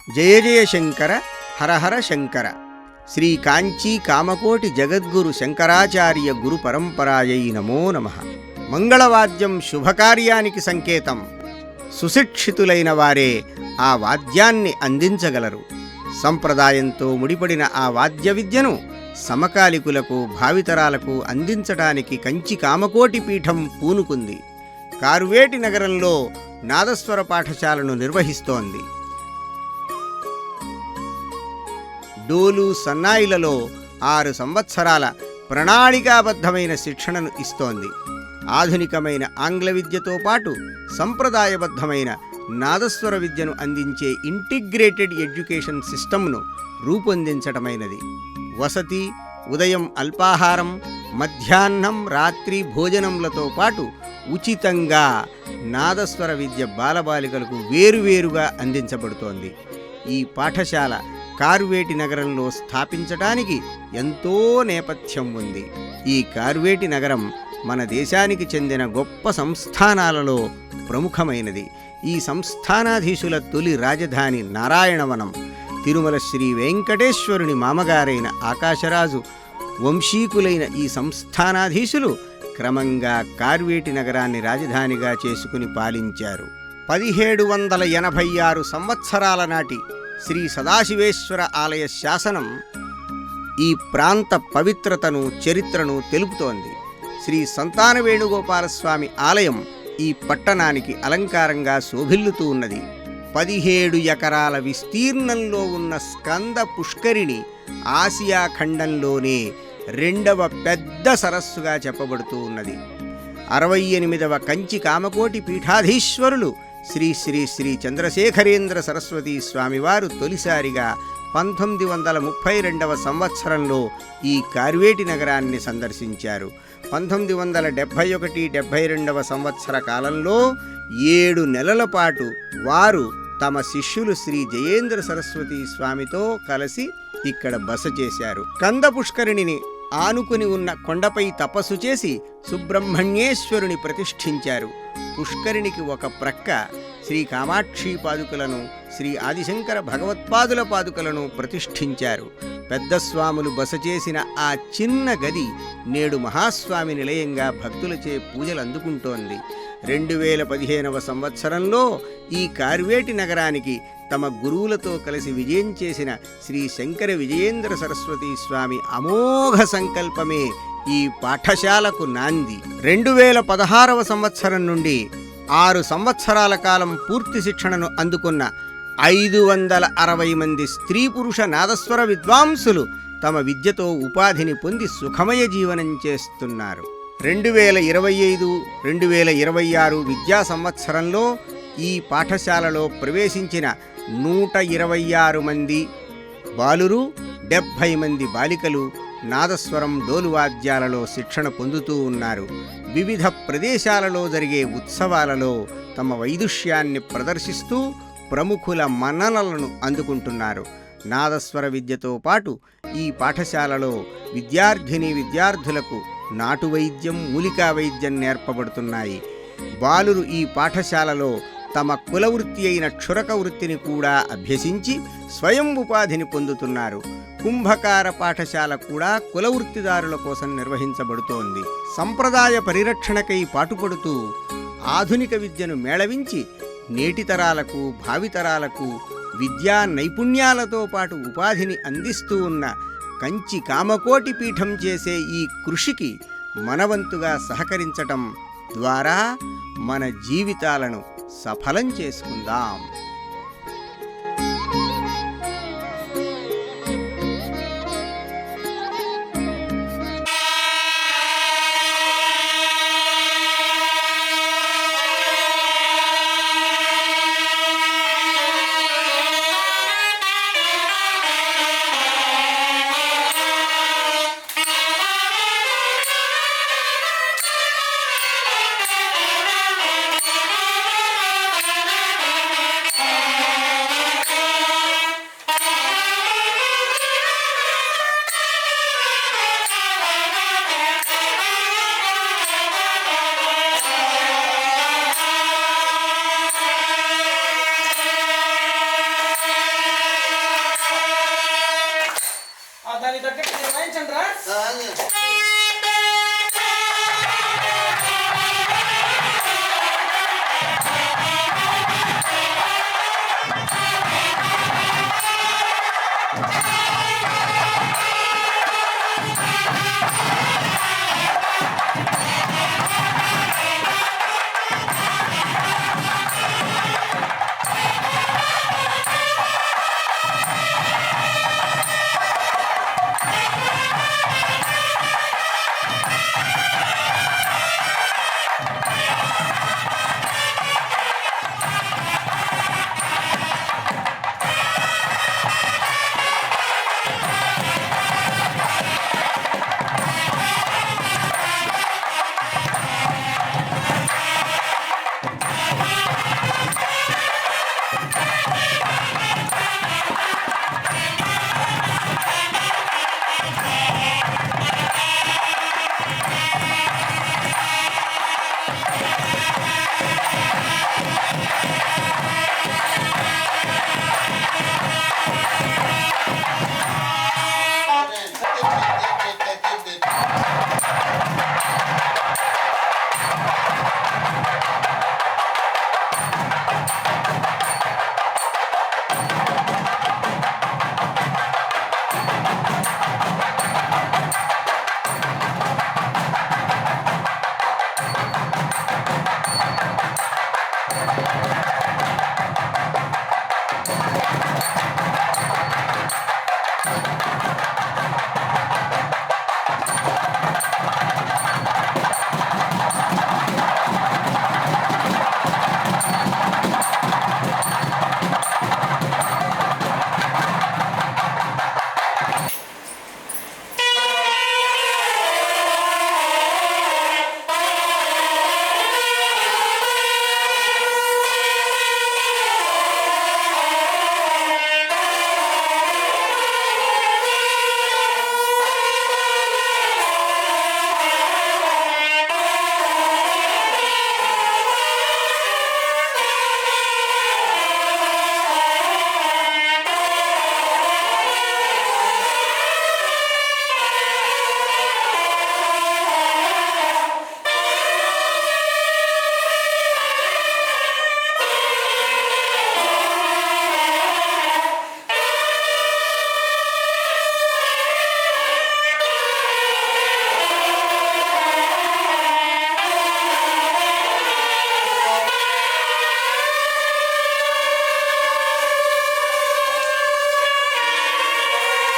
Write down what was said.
జయ జయ శంకర హర హర శంకర. శ్రీ కాంచీ కామకోటి జగద్గురు శంకరాచార్య గురు పరంపరాయై నమో నమః. మంగళవాద్యం శుభకార్యానికి సంకేతం. సుశిక్షితులైన వారే ఆ వాద్యాన్ని అందించగలరు. సంప్రదాయంతో ముడిపడిన ఆ వాద్య విద్యను సమకాలికులకు భావితరాలకు అందించడానికి కంచి కామకోటి పీఠం పూనుకుంది. కార్వేటి నగరంలో నాదస్వర పాఠశాలను నిర్వహిస్తోంది. డోలు సన్నాయిలలో 6 సంవత్సరాల ప్రణాళికాబద్ధమైన శిక్షణను ఇస్తోంది. ఆధునికమైన ఆంగ్ల విద్యతో పాటు సంప్రదాయబద్ధమైన నాదస్వర విద్యను అందించే ఇంటిగ్రేటెడ్ ఎడ్యుకేషన్ సిస్టమ్ను రూపొందించటమైనది. వసతి, ఉదయం అల్పాహారం, మధ్యాహ్నం రాత్రి భోజనములతో పాటు ఉచితంగా నాదస్వర విద్య బాలబాలికలకు వేరువేరుగా అందించబడుతోంది. ఈ పాఠశాల కార్వేటి నగరంలో స్థాపించడానికి ఎంతో నేపథ్యం ఉంది. ఈ కార్వేటి నగరం మన దేశానికి చెందిన గొప్ప సంస్థానాలలో ప్రముఖమైనది. ఈ సంస్థానాధీశుల తొలి రాజధాని నారాయణవనం. తిరుమల శ్రీ వెంకటేశ్వరుని మామగారైన ఆకాశరాజు వంశీకులైన ఈ సంస్థానాధీశులు క్రమంగా కార్వేటి నగరాన్ని రాజధానిగా చేసుకుని పాలించారు. 1786 సంవత్సరాల నాటి శ్రీ సదాశివేశ్వర ఆలయ శాసనం ఈ ప్రాంత పవిత్రతను, చరిత్రను తెలుపుతోంది. శ్రీ సంతాన వేణుగోపాలస్వామి ఆలయం ఈ పట్టణానికి అలంకారంగా శోభిల్లుతూ ఉన్నది. 17 ఎకరాల విస్తీర్ణంలో ఉన్న స్కంద పుష్కరిణి ఆసియా ఖండంలోనే 2వ పెద్ద సరస్సుగా చెప్పబడుతూ ఉన్నది. 68వ కంచి కామకోటి పీఠాధీశ్వరులు శ్రీ శ్రీ శ్రీ చంద్రశేఖరేంద్ర సరస్వతీ స్వామివారు తొలిసారిగా 1932వ సంవత్సరంలో ఈ కార్వేటి నగరాన్ని సందర్శించారు. 1971-72వ సంవత్సర కాలంలో 7 నెలల పాటు వారు తమ శిష్యులు శ్రీ జయేంద్ర సరస్వతీ స్వామితో కలిసి ఇక్కడ బస చేశారు. కంద పుష్కరిణిని ఆనుకుని ఉన్న కొండపై తపస్సు చేసి సుబ్రహ్మణ్యేశ్వరుని ప్రతిష్ఠించారు. పుష్కరిణికి ఒక ప్రక్క శ్రీ కామాక్షి పాదుకలను, శ్రీ ఆదిశంకర భగవత్పాదుల పాదుకలను ప్రతిష్ఠించారు. పెద్ద స్వాములు బస చేసిన ఆ చిన్న గది నేడు మహాస్వామి నిలయంగా భక్తులచే పూజలు అందుకుంటోంది. 2015వ సంవత్సరంలో ఈ కార్వేటి నగరానికి తమ గురువులతో కలిసి విజయం చేసిన శ్రీ శంకర విజయేంద్ర సరస్వతీ స్వామి అమోఘ సంకల్పమే ఈ పాఠశాలకు నాంది. 2016వ సంవత్సరం నుండి 6 సంవత్సరాల కాలం పూర్తి శిక్షణను అందుకున్న 560 మంది స్త్రీ పురుష నాదస్వర విద్వాంసులు తమ విద్యతో ఉపాధిని పొంది సుఖమయ జీవనం చేస్తున్నారు. 2025-2026 విద్యా సంవత్సరంలో ఈ పాఠశాలలో ప్రవేశించిన 126 మంది బాలురు, 70 మంది బాలికలు నాదస్వరం, డోలువాద్యాలలో శిక్షణ పొందుతూ ఉన్నారు. వివిధ ప్రదేశాలలో జరిగే ఉత్సవాలలో తమ వైదుష్యాన్ని ప్రదర్శిస్తూ ప్రముఖుల మన్ననలను అందుకుంటున్నారు. నాదస్వర విద్యతో పాటు ఈ పాఠశాలలో విద్యార్థులకు నాటు వైద్యం, మూలికా వైద్యం నేర్పబడుతున్నాయి. బాలురు ఈ పాఠశాలలో తమ కులవృత్తి అయిన క్షురక వృత్తిని కూడా అభ్యసించి స్వయం ఉపాధిని పొందుతున్నారు. కుంభకార పాఠశాల కూడా కులవృత్తిదారుల కోసం నిర్వహించబడుతోంది. సంప్రదాయ పరిరక్షణకై పాటుపడుతూ ఆధునిక విద్యను మేళవించి నేటి తరాలకు, భావితరాలకు విద్యా నైపుణ్యాలతో పాటు ఉపాధిని అందిస్తూ ఉన్న కంచి కామకోటి పీఠం చేసే ఈ కృషికి మనవంతుగా సహకరించటం ద్వారా మన జీవితాలను సఫలం చేసుకుందాం. తగ్గట్టు నిర్వహించండి రా.